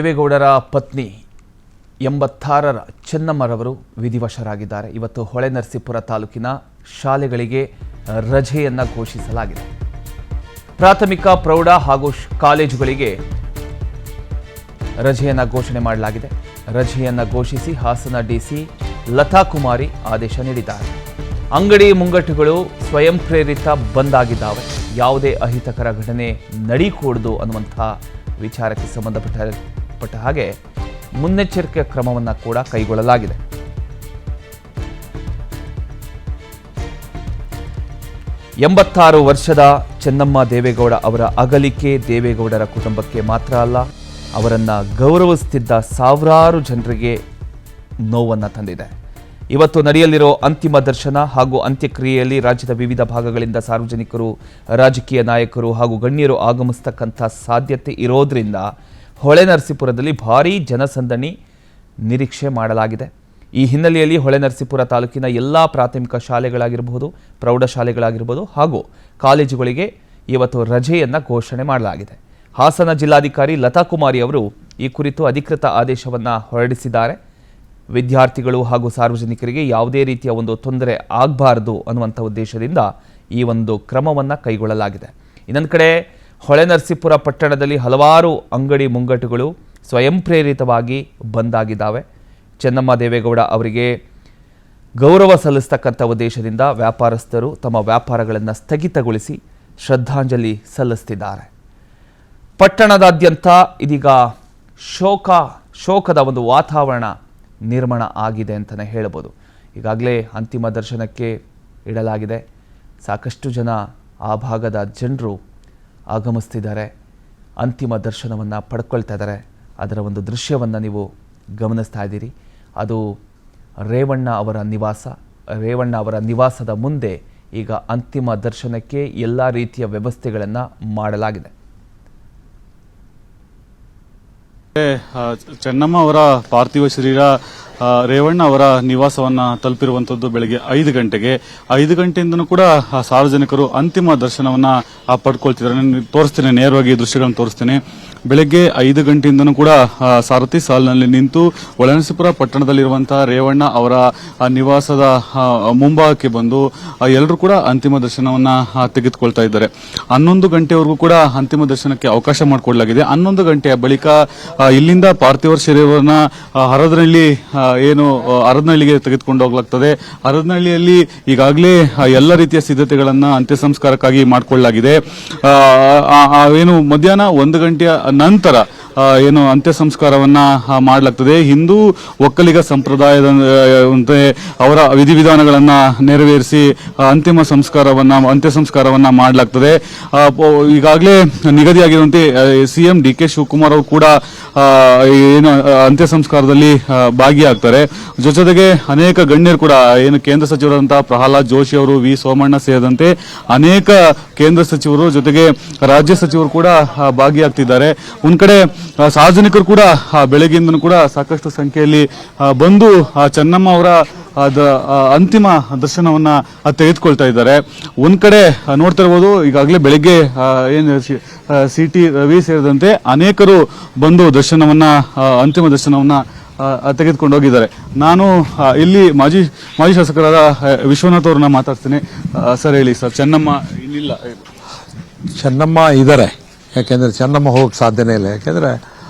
ದೇವೇಗೌಡರ ಪತ್ನಿ 86ರ ಚೆನ್ನಮ್ಮರವರು ವಿಧಿವಶರಾಗಿದ್ದಾರೆ. ಇವತ್ತು ಹೊಳೆನರಸೀಪುರ ತಾಲೂಕಿನ ಶಾಲೆಗಳಿಗೆ ರಜೆಯನ್ನು ಘೋಷಿಸಲಾಗಿದೆ. ಪ್ರಾಥಮಿಕ ಪ್ರೌಢ ಹಾಗೂ ಕಾಲೇಜುಗಳಿಗೆ ರಜೆಯನ್ನು ಘೋಷಣೆ ಮಾಡಲಾಗಿದೆ. ರಜೆಯನ್ನು ಘೋಷಿಸಿ ಹಾಸನ ಡಿಸಿ ಲತಾ ಕುಮಾರಿ ಆದೇಶ ನೀಡಿದ್ದಾರೆ. ಅಂಗಡಿ ಮುಂಗಟ್ಟುಗಳು ಸ್ವಯಂ ಪ್ರೇರಿತ ಬಂದ್ ಆಗಿದ್ದಾವೆ. ಯಾವುದೇ ಅಹಿತಕರ ಘಟನೆ ನಡೀಕೂಡದು ಅನ್ನುವಂಥ ವಿಚಾರಕ್ಕೆ ಸಂಬಂಧಪಟ್ಟ ಹಾಗೆ ಮುನ್ನೆಚ್ಚರಿಕೆ ಕ್ರಮವನ್ನು ಕೂಡ ಕೈಗೊಳ್ಳಲಾಗಿದೆ. ಎಂಬತ್ತಾರು ವರ್ಷದ ಚೆನ್ನಮ್ಮ ದೇವೇಗೌಡ ಅವರ ಅಗಲಿಕೆ ದೇವೇಗೌಡರ ಕುಟುಂಬಕ್ಕೆ ಮಾತ್ರ ಅಲ್ಲ, ಅವರನ್ನು ಗೌರವಿಸುತ್ತಿದ್ದ ಸಾವಿರಾರು ಜನರಿಗೆ ನೋವನ್ನು ತಂದಿದೆ. ಇವತ್ತು ನಡೆಯಲಿರೋ ಅಂತಿಮ ದರ್ಶನ ಹಾಗೂ ಅಂತ್ಯಕ್ರಿಯೆಯಲ್ಲಿ ರಾಜ್ಯದ ವಿವಿಧ ಭಾಗಗಳಿಂದ ಸಾರ್ವಜನಿಕರು, ರಾಜಕೀಯ ನಾಯಕರು ಹಾಗೂ ಗಣ್ಯರು ಆಗಮಿಸತಕ್ಕಂಥ ಸಾಧ್ಯತೆ ಇರೋದ್ರಿಂದ ಹೊಳೆನರಸೀಪುರದಲ್ಲಿ ಭಾರೀ ಜನಸಂದಣಿ ನಿರೀಕ್ಷೆ ಮಾಡಲಾಗಿದೆ. ಈ ಹಿನ್ನೆಲೆಯಲ್ಲಿ ಹೊಳೆನರಸೀಪುರ ತಾಲೂಕಿನ ಎಲ್ಲ ಪ್ರಾಥಮಿಕ ಶಾಲೆಗಳಾಗಿರಬಹುದು, ಪ್ರೌಢಶಾಲೆಗಳಾಗಿರಬಹುದು ಹಾಗೂ ಕಾಲೇಜುಗಳಿಗೆ ಇವತ್ತು ರಜೆಯನ್ನು ಘೋಷಣೆ ಮಾಡಲಾಗಿದೆ. ಹಾಸನ ಜಿಲ್ಲಾಧಿಕಾರಿ ಲತಾ ಕುಮಾರಿ ಅವರು ಈ ಕುರಿತು ಅಧಿಕೃತ ಆದೇಶವನ್ನು ಹೊರಡಿಸಿದ್ದಾರೆ. ವಿದ್ಯಾರ್ಥಿಗಳು ಹಾಗೂ ಸಾರ್ವಜನಿಕರಿಗೆ ಯಾವುದೇ ರೀತಿಯ ಒಂದು ತೊಂದರೆ ಆಗಬಾರದು ಅನ್ನುವಂಥ ಉದ್ದೇಶದಿಂದ ಈ ಒಂದು ಕ್ರಮವನ್ನು ಕೈಗೊಳ್ಳಲಾಗಿದೆ. ಇನ್ನೊಂದು ಕಡೆ ಹೊಳೆನರಸೀಪುರ ಪಟ್ಟಣದಲ್ಲಿ ಹಲವಾರು ಅಂಗಡಿ ಮುಂಗಟ್ಟುಗಳು ಸ್ವಯಂ ಪ್ರೇರಿತವಾಗಿ ಬಂದ್ ಆಗಿದ್ದಾವೆ. ಚೆನ್ನಮ್ಮ ದೇವೇಗೌಡ ಅವರಿಗೆ ಗೌರವ ಸಲ್ಲಿಸತಕ್ಕಂಥ ಉದ್ದೇಶದಿಂದ ವ್ಯಾಪಾರಸ್ಥರು ತಮ್ಮ ವ್ಯಾಪಾರಗಳನ್ನು ಸ್ಥಗಿತಗೊಳಿಸಿ ಶ್ರದ್ಧಾಂಜಲಿ ಸಲ್ಲಿಸುತ್ತಿದ್ದಾರೆ. ಪಟ್ಟಣದಾದ್ಯಂತ ಇದೀಗ ಶೋಕದ ಒಂದು ವಾತಾವರಣ ನಿರ್ಮಾಣ ಆಗಿದೆ ಅಂತಲೇ ಹೇಳಬಹುದು. ಈಗಾಗಲೇ ಅಂತಿಮ ದರ್ಶನಕ್ಕೆ ಇಡಲಾಗಿದೆ. ಸಾಕಷ್ಟು ಜನ ಆ ಭಾಗದ ಜನರು ಆಗಮಿಸ್ತಿದ್ದಾರೆ, ಅಂತಿಮ ದರ್ಶನವನ್ನು ಪಡ್ಕೊಳ್ತಾ ಇದ್ದಾರೆ. ಅದರ ಒಂದು ದೃಶ್ಯವನ್ನು ನೀವು ಗಮನಿಸ್ತಾ ಇದ್ದೀರಿ. ಅದು ರೇವಣ್ಣ ಅವರ ನಿವಾಸದ ಮುಂದೆ ಈಗ ಅಂತಿಮ ದರ್ಶನಕ್ಕೆ ಎಲ್ಲ ರೀತಿಯ ವ್ಯವಸ್ಥೆಗಳನ್ನು ಮಾಡಲಾಗಿದೆ. ಚೆನ್ನಮ್ಮ ಅವರ ಪಾರ್ಥಿವ ಶರೀರ ರೇವಣ್ಣ ಅವರ ನಿವಾಸವನ್ನ ತಲುಪಿರುವಂತದ್ದು ಬೆಳಗ್ಗೆ 5 ಗಂಟೆಗೆ. 5 ಗಂಟೆಯಿಂದನೂ ಕೂಡ ಸಾರ್ವಜನಿಕರು ಅಂತಿಮ ದರ್ಶನವನ್ನ ಪಡ್ಕೊಳ್ತಿದ್ದಾರೆ. ತೋರಿಸ್ತೇನೆ, ನೇರವಾಗಿ ದೃಶ್ಯಗಳನ್ನು ತೋರಿಸ್ತೇನೆ. ಬೆಳಗ್ಗೆ 5 ಗಂಟೆಯಿಂದನೂ ಕೂಡ ಸಾರಥಿ ಸಾಲಿನಲ್ಲಿ ನಿಂತು ಹೊಳೆನರಸೀಪುರ ಪಟ್ಟಣದಲ್ಲಿರುವಂತಹ ರೇವಣ್ಣ ಅವರ ನಿವಾಸದ ಮುಂಭಾಗಕ್ಕೆ ಬಂದು ಎಲ್ಲರೂ ಕೂಡ ಅಂತಿಮ ದರ್ಶನವನ್ನ ತೆಗೆದುಕೊಳ್ತಾ ಇದ್ದಾರೆ. 11 ಗಂಟೆವರೆಗೂ ಕೂಡ ಅಂತಿಮ ದರ್ಶನಕ್ಕೆ ಅವಕಾಶ ಮಾಡಿಕೊಡಲಾಗಿದೆ. 11 ಗಂಟೆಯ ಬಳಿಕ ಇಲ್ಲಿಂದ ಪಾರ್ಥಿವ ಶರೀರವನ್ನ ಹರದನಹಳ್ಳಿಗೆ ತೆಗೆದುಕೊಂಡು ಹೋಗಲಾಗ್ತದೆ. ಹರದನಹಳ್ಳಿಯಲ್ಲಿ ಈಗಾಗಲೇ ಎಲ್ಲ ರೀತಿಯ ಸಿದ್ಧತೆಗಳನ್ನ ಅಂತ್ಯ ಸಂಸ್ಕಾರಕ್ಕಾಗಿ ಮಾಡಿಕೊಳ್ಳಲಾಗಿದೆ. ಏನು ಮಧ್ಯಾಹ್ನ 1 ಗಂಟೆಯ ನಂತರ ಅಂತ್ಯ ಸಂಸ್ಕಾರವನ್ನ ಮಾಡಲಾಗ್ತದೆ. ಹಿಂದೂ ಒಕ್ಕಲಿಗ ಸಂಪ್ರದಾಯದಂತೆ ಅವರ ವಿಧಿವಿಧಾನಗಳನ್ನ ನೆರವೇರಿಸಿ ಅಂತ್ಯ ಸಂಸ್ಕಾರವನ್ನ ಮಾಡಲಾಗ್ತದೆ. ಈಗಾಗಲೇ ನಿಗದಿಯಾಗಿರುವಂತೆ ಸಿಎಂ ಡಿ ಕೆ ಶಿವಕುಮಾರ್ ಅವರು ಕೂಡ ಅಂತ್ಯ ಸಂಸ್ಕಾರದಲ್ಲಿ ಭಾಗಿಯಾಗ್ತಾರೆ. ಜೊತೆಗೆ ಅನೇಕ ಗಣ್ಯರು ಕೂಡ ಕೇಂದ್ರ ಸಚಿವರಾದಂತಹ ಪ್ರಹ್ಲಾದ್ ಜೋಶಿ ಅವರು, ವಿ ಸೋಮಣ್ಣ ಸೇರಿದಂತೆ ಅನೇಕ ಕೇಂದ್ರ ಸಚಿವರು ಜೊತೆಗೆ ರಾಜ್ಯ ಸಚಿವರು ಕೂಡ ಭಾಗಿಯಾಗ್ತಿದ್ದಾರೆ. ಒಂದ್ ಕಡೆ ಸಾರ್ವಜನಿಕರು ಕೂಡ ಬೆಳಗ್ಗೆಯಿಂದನೂ ಕೂಡ ಸಾಕಷ್ಟು ಸಂಖ್ಯೆಯಲ್ಲಿ ಬಂದು ಚೆನ್ನಮ್ಮ ಅವರ ಅಂತಿಮ ದರ್ಶನವನ್ನ ತೆಗೆದುಕೊಳ್ತಾ ಇದ್ದಾರೆ. ಒಂದ್ ಕಡೆ ನೋಡ್ತಾ ಇರಬಹುದು, ಈಗಾಗಲೇ ಬೆಳಗ್ಗೆ ಸಿಟಿ ರವಿ ಸೇರಿದಂತೆ ಅನೇಕರು ಬಂದು ಅಂತಿಮ ದರ್ಶನವನ್ನ ತೆಗೆದುಕೊಂಡು ಹೋಗಿದ್ದಾರೆ. ನಾನು ಇಲ್ಲಿ ಮಾಜಿ ಶಾಸಕರಾದ ವಿಶ್ವನಾಥ್ ಅವ್ರನ್ನ ಮಾತಾಡ್ತೀನಿ. ಸರ್ ಹೇಳಿ ಸರ್, ಚೆನ್ನಮ್ಮ ಇಲ್ಲಿಲ್ಲ? ಚೆನ್ನಮ್ಮ ಇದ್ದಾರೆ, ಯಾಕೆಂದ್ರೆ ಚೆನ್ನಮ್ಮ ಹೋಗಕ್ಕೆ ಸಾಧ್ಯನೇ ಇಲ್ಲ. ಯಾಕೆಂದ್ರೆ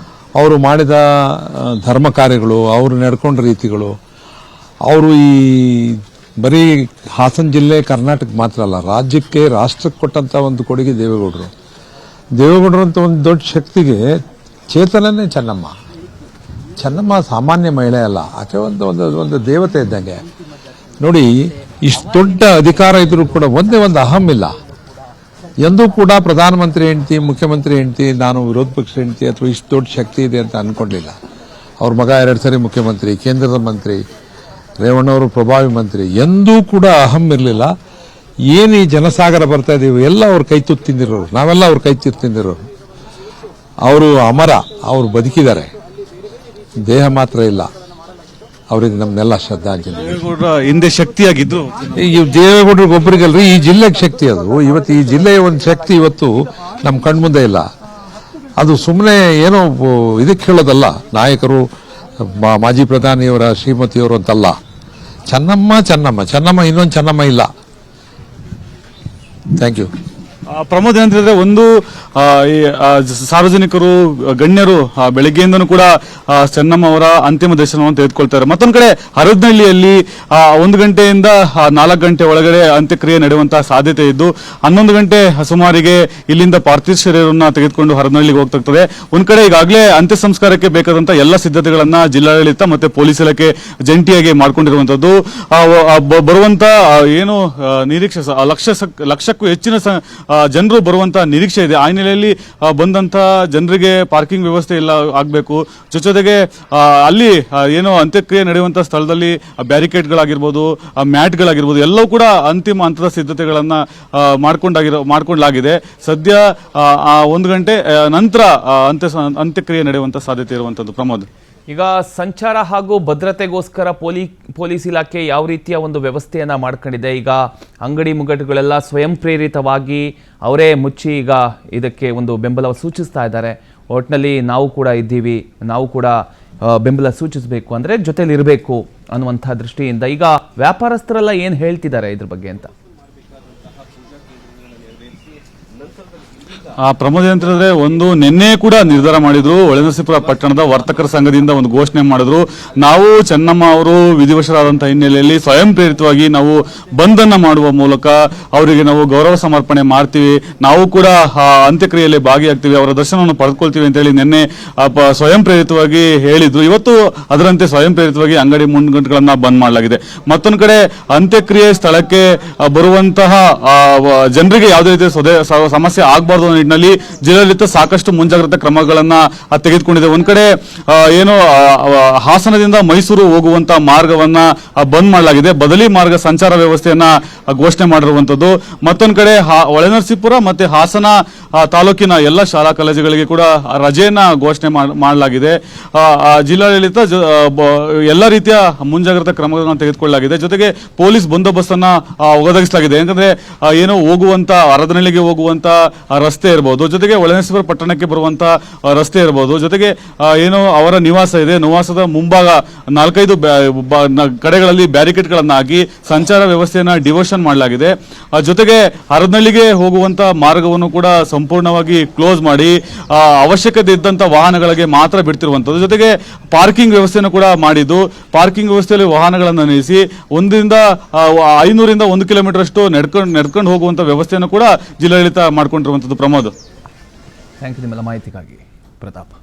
ಅವರು ಮಾಡಿದ ಧರ್ಮ ಕಾರ್ಯಗಳು, ಅವರು ನಡ್ಕೊಂಡ ರೀತಿಗಳು, ಅವರು ಈ ಬರೀ ಹಾಸನ ಜಿಲ್ಲೆ ಕರ್ನಾಟಕ ಮಾತ್ರ ಅಲ್ಲ, ರಾಜ್ಯಕ್ಕೆ ರಾಷ್ಟ್ರಕ್ಕೆ ಕೊಟ್ಟಂತ ಒಂದು ಕೊಡುಗೆ ದೇವೇಗೌಡರು ಅಂತ ಒಂದು ದೊಡ್ಡ ಶಕ್ತಿಗೆ ಚೇತನನೇ ಚೆನ್ನಮ್ಮ ಸಾಮಾನ್ಯ ಮಹಿಳೆ ಅಲ್ಲ, ಆಕೆ ಒಂದು ದೇವತೆ ಇದ್ದಂಗೆ. ನೋಡಿ, ಇಷ್ಟು ದೊಡ್ಡ ಅಧಿಕಾರ ಇದ್ರೂ ಕೂಡ ಒಂದೇ ಒಂದು ಅಹಂ ಇಲ್ಲ. ಎಂದೂ ಕೂಡ ಪ್ರಧಾನಮಂತ್ರಿ ಹೆಂಡತಿ, ಮುಖ್ಯಮಂತ್ರಿ ಹೆಂಡತಿ, ನಾನು ವಿರೋಧ ಪಕ್ಷ ಹೆಂಡತಿ ಅಥವಾ ಇಷ್ಟು ದೊಡ್ಡ ಶಕ್ತಿ ಇದೆ ಅಂತ ಅನ್ಕೊಂಡಿಲ್ಲ. ಅವ್ರ ಮಗ 2 ಸರಿ ಮುಖ್ಯಮಂತ್ರಿ, ಕೇಂದ್ರದ ಮಂತ್ರಿ, ರೇವಣ್ಣವರು ಪ್ರಭಾವಿ ಮಂತ್ರಿ. ಎಂದೂ ಕೂಡ ಅಹಂ ಇರಲಿಲ್ಲ. ಏನು ಈ ಜನಸಾಗರ ಬರ್ತಾ ಇದೀವಿ ಎಲ್ಲ ಅವ್ರ ಕೈ ತುತ್ತು ತಿಂದಿರೋರು, ನಾವೆಲ್ಲ ಅವ್ರ ಕೈ ತುತ್ತು ತಿಂದಿರೋರು. ಅವರು ಅಮರ, ಅವರು ಬದುಕಿದ್ದಾರೆ, ದೇಹ ಮಾತ್ರ ಇಲ್ಲ. ಅವರಿಗೆ ನಮ್ನೆಲ್ಲ ಶ್ರದ್ಧಾಂಜಲಿ. ಹಿಂದೆ ಶಕ್ತಿಯಾಗಿದ್ರು ಈ ದೇವೇಗೌಡರಿಗೆ ಒಬ್ಬರಿಗಲ್ರಿ, ಈ ಜಿಲ್ಲೆಗೆ ಶಕ್ತಿ ಅದು. ಇವತ್ತು ಈ ಜಿಲ್ಲೆಯ ಒಂದು ಶಕ್ತಿ ಇವತ್ತು ನಮ್ಮ ಕಣ್ಮುಂದೆ ಇಲ್ಲ. ಅದು ಸುಮ್ಮನೆ ಏನೋ ಇದಕ್ಕೆ ಹೇಳೋದಲ್ಲ, ನಾಯಕರು ಮಾಜಿ ಪ್ರಧಾನಿಯವರ ಶ್ರೀಮತಿಯವರು ಅಂತಲ್ಲ. ಚೆನ್ನಮ್ಮ ಚೆನ್ನಮ್ಮ ಚೆನ್ನಮ್ಮ, ಇನ್ನೊಂದು ಚೆನ್ನಮ್ಮ ಇಲ್ಲ. Thank you. ಪ್ರಮೋದ್ ಏನಂತಂದ್ರೆ, ಒಂದು ಈ ಸಾರ್ವಜನಿಕರು ಗಣ್ಯರು ಬೆಳಗ್ಗೆಯಿಂದನೂ ಕೂಡ ಚೆನ್ನಮ್ಮ ಅವರ ಅಂತಿಮ ದರ್ಶನವನ್ನು ತೆಗೆದುಕೊಳ್ತಾರೆ. ಮತ್ತೊಂದು ಕಡೆ ಹರದನಹಳ್ಳಿಯಲ್ಲಿ 1 ಗಂಟೆಯಿಂದ 4 ಗಂಟೆ ಒಳಗಡೆ ಅಂತ್ಯಕ್ರಿಯೆ ನಡೆಯುವಂತಹ ಸಾಧ್ಯತೆ ಇದ್ದು 11 ಗಂಟೆ ಸುಮಾರಿಗೆ ಇಲ್ಲಿಂದ ಪಾರ್ಥಿವ ಶರೀರವನ್ನು ತೆಗೆದುಕೊಂಡು ಹರದನಹಳ್ಳಿಗೆ ಹೋಗ್ತದೆ. ಒಂದ್ ಕಡೆ ಈಗಾಗಲೇ ಅಂತ್ಯ ಸಂಸ್ಕಾರಕ್ಕೆ ಬೇಕಾದಂತಹ ಎಲ್ಲ ಸಿದ್ಧತೆಗಳನ್ನ ಜಿಲ್ಲಾಡಳಿತ ಮತ್ತೆ ಪೊಲೀಸ್ ಇಲಾಖೆ ಜಂಟಿಯಾಗಿ ಮಾಡ್ಕೊಂಡಿರುವಂತದ್ದು. ಬರುವಂತ ಏನು ನಿರೀಕ್ಷೆ ಲಕ್ಷಕ್ಕೂ ಹೆಚ್ಚಿನ ಜನರು ಬರುವಂತ ನಿರೀಕ್ಷೆ ಇದೆ. ಆ ಹಿನ್ನೆಲೆಯಲ್ಲಿ ಬಂದಂತ ಜನರಿಗೆ ಪಾರ್ಕಿಂಗ್ ವ್ಯವಸ್ಥೆ ಎಲ್ಲ ಆಗಬೇಕು. ಜೊತೆಗೆ ಅಲ್ಲಿ ಏನು ಅಂತ್ಯಕ್ರಿಯೆ ನಡೆಯುವಂತ ಸ್ಥಳದಲ್ಲಿ ಬ್ಯಾರಿಕೇಡ್ಗಳಾಗಿರ್ಬೋದು, ಮ್ಯಾಟ್ಗಳಾಗಿರ್ಬೋದು, ಎಲ್ಲವೂ ಕೂಡ ಅಂತಿಮ ಹಂತದ ಸಿದ್ಧತೆಗಳನ್ನ ಮಾಡ್ಕೊಂಡಾಗಿದೆ. ಸದ್ಯ 1 ಗಂಟೆ ನಂತರ ಅಂತ್ಯಕ್ರಿಯೆ ನಡೆಯುವಂತ ಸಾಧ್ಯತೆ ಇರುವಂತದ್ದು. ಪ್ರಮೋದ್, ಈಗ ಸಂಚಾರ ಹಾಗೂ ಭದ್ರತೆಗೋಸ್ಕರ ಪೊಲೀಸ್ ಇಲಾಖೆ ಯಾವ ರೀತಿಯ ಒಂದು ವ್ಯವಸ್ಥೆಯನ್ನ ಮಾಡ್ಕೊಂಡಿದೆ? ಈಗ ಅಂಗಡಿ ಮುಂಗಟ್ಟುಗಳೆಲ್ಲ ಸ್ವಯಂ ಪ್ರೇರಿತವಾಗಿ ಅವರೇ ಮುಚ್ಚಿ ಈಗ ಇದಕ್ಕೆ ಒಂದು ಬೆಂಬಲ ಸೂಚಿಸ್ತಾ ಇದ್ದಾರೆ. ಒಟ್ಟಿನಲ್ಲಿ ನಾವು ಕೂಡ ಇದ್ದೀವಿ, ನಾವು ಕೂಡ ಬೆಂಬಲ ಸೂಚಿಸಬೇಕು ಅಂದರೆ ಜೊತೆಲಿ ಇರಬೇಕು ಅನ್ನುವಂಥ ದೃಷ್ಟಿಯಿಂದ ಈಗ ವ್ಯಾಪಾರಸ್ಥರೆಲ್ಲ ಏನು ಹೇಳ್ತಿದ್ದಾರೆ ಇದ್ರ ಬಗ್ಗೆ ಅಂತ? ಪ್ರಮೋದ್ ಏನಂತಂದ್ರೆ, ಒಂದು ನಿನ್ನೆ ಕೂಡ ನಿರ್ಧಾರ ಮಾಡಿದ್ರು. ಹೊಳೆನರಸೀಪುರ ಪಟ್ಟಣದ ವರ್ತಕರ ಸಂಘದಿಂದ ಒಂದು ಘೋಷಣೆ ಮಾಡಿದ್ರು. ನಾವು ಚೆನ್ನಮ್ಮ ಅವರು ವಿಧಿವಶರಾದಂತಹ ಹಿನ್ನೆಲೆಯಲ್ಲಿ ಸ್ವಯಂ ಪ್ರೇರಿತವಾಗಿ ನಾವು ಬಂಧನ ಮಾಡುವ ಮೂಲಕ ಅವರಿಗೆ ನಾವು ಗೌರವ ಸಮರ್ಪಣೆ ಮಾಡ್ತೀವಿ, ನಾವು ಕೂಡ ಅಂತ್ಯಕ್ರಿಯೆಯಲ್ಲಿ ಭಾಗಿಯಾಗ್ತೀವಿ, ಅವರ ದರ್ಶನವನ್ನು ಪಡೆದುಕೊಳ್ತೀವಿ ಅಂತ ಹೇಳಿ ನಿನ್ನೆ ಸ್ವಯಂ ಪ್ರೇರಿತವಾಗಿ ಹೇಳಿದ್ರು. ಇವತ್ತು ಅದರಂತೆ ಸ್ವಯಂ ಪ್ರೇರಿತವಾಗಿ ಅಂಗಡಿ ಮುಂಗಟ್ಟುಗಳನ್ನ ಬಂದ್ ಮಾಡಲಾಗಿದೆ. ಮತ್ತೊಂದು ಕಡೆ ಅಂತ್ಯಕ್ರಿಯೆ ಸ್ಥಳಕ್ಕೆ ಬರುವಂತಹ ಜನರಿಗೆ ಯಾವುದೇ ರೀತಿಯ ಸಮಸ್ಯೆ ಆಗಬಾರ್ದು ಅನ್ನೋ ನಿಟ್ಟಿನಲ್ಲಿ ಜಿಲ್ಲಾಡಳಿತ ಸಾಕಷ್ಟು ಮುಂಜಾಗ್ರತಾ ಕ್ರಮಗಳನ್ನ ತೆಗೆದುಕೊಂಡಿದೆ. ಒಂದ್ ಕಡೆ ಏನು ಹಾಸನದಿಂದ ಮೈಸೂರು ಹೋಗುವಂತ ಮಾರ್ಗವನ್ನ ಬಂದ್ ಮಾಡಲಾಗಿದೆ, ಬದಲಿ ಮಾರ್ಗ ಸಂಚಾರ ವ್ಯವಸ್ಥೆಯನ್ನ ಘೋಷಣೆ ಮಾಡಿರುವಂತದ್ದು. ಮತ್ತೊಂದ್ ಕಡೆ ಹೊಳೆನರಸೀಪುರ ಮತ್ತೆ ಹಾಸನ ತಾಲೂಕಿನ ಎಲ್ಲ ಶಾಲಾ ಕಾಲೇಜುಗಳಿಗೆ ಕೂಡ ರಜೆಯನ್ನ ಘೋಷಣೆ ಮಾಡಲಾಗಿದೆ. ಜಿಲ್ಲಾಡಳಿತ ಎಲ್ಲ ರೀತಿಯ ಮುಂಜಾಗ್ರತಾ ಕ್ರಮಗಳನ್ನು ತೆಗೆದುಕೊಳ್ಳಲಾಗಿದೆ. ಜೊತೆಗೆ ಪೊಲೀಸ್ ಬಂದೋಬಸ್ತ್ ಅನ್ನ ಒದಗಿಸಲಾಗಿದೆ. ಯಾಕಂದ್ರೆ ಏನು ಹೋಗುವಂತ ಹರದನಹಳ್ಳಿಗೆ ಹೋಗುವಂತ ರಸ್ತೆ ಇರಬಹುದು, ಜೊತೆಗೆ ಹೊಳೆನರಸೀಪುರ ಪಟ್ಟಣಕ್ಕೆ ಬರುವಂತ ರಸ್ತೆ ಇರಬಹುದು, ಜೊತೆಗೆ ಏನು ಅವರ ನಿವಾಸ ಇದೆ, ನಿವಾಸದ ಮುಂಭಾಗ 4-5 ಕಡೆಗಳಲ್ಲಿ ಬ್ಯಾರಿಕೇಡ್ಗಳನ್ನ ಹಾಕಿ ಸಂಚಾರ ವ್ಯವಸ್ಥೆಯನ್ನ ಡಿವೋಷನ್ ಮಾಡಲಾಗಿದೆ. ಜೊತೆಗೆ ಹರದನಹಳ್ಳಿಗೆ ಹೋಗುವಂತ ಮಾರ್ಗವನ್ನು ಕೂಡ ಸಂಪೂರ್ಣವಾಗಿ ಕ್ಲೋಸ್ ಮಾಡಿ ಅವಶ್ಯಕತೆ ಇದ್ದಂತ ವಾಹನಗಳಿಗೆ ಮಾತ್ರ ಬಿಡ್ತಿರುವಂತದ್ದು. ಜೊತೆಗೆ ಪಾರ್ಕಿಂಗ್ ವ್ಯವಸ್ಥೆಯನ್ನು ಕೂಡ ಮಾಡಿದ್ದು, ಪಾರ್ಕಿಂಗ್ ವ್ಯವಸ್ಥೆಯಲ್ಲಿ ವಾಹನಗಳನ್ನು ನಿಲ್ಲಿಸಿ 500ರಿಂದ 1 ಕಿಲೋಮೀಟರ್ ಅಷ್ಟು ನಡ್ಕೊಂಡು ಹೋಗುವಂತ ವ್ಯವಸ್ಥೆಯನ್ನು ಕೂಡ ಜಿಲ್ಲಾಡಳಿತ ಮಾಡ್ಕೊಂಡಿರುವಂತದ್ದು. ಪ್ರಮೋದ್, ಥ್ಯಾಂಕ್ ಯು ನಿಮ್ಮೆಲ್ಲ ಮಾಹಿತಿಗಾಗಿ. ಪ್ರತಾಪ್.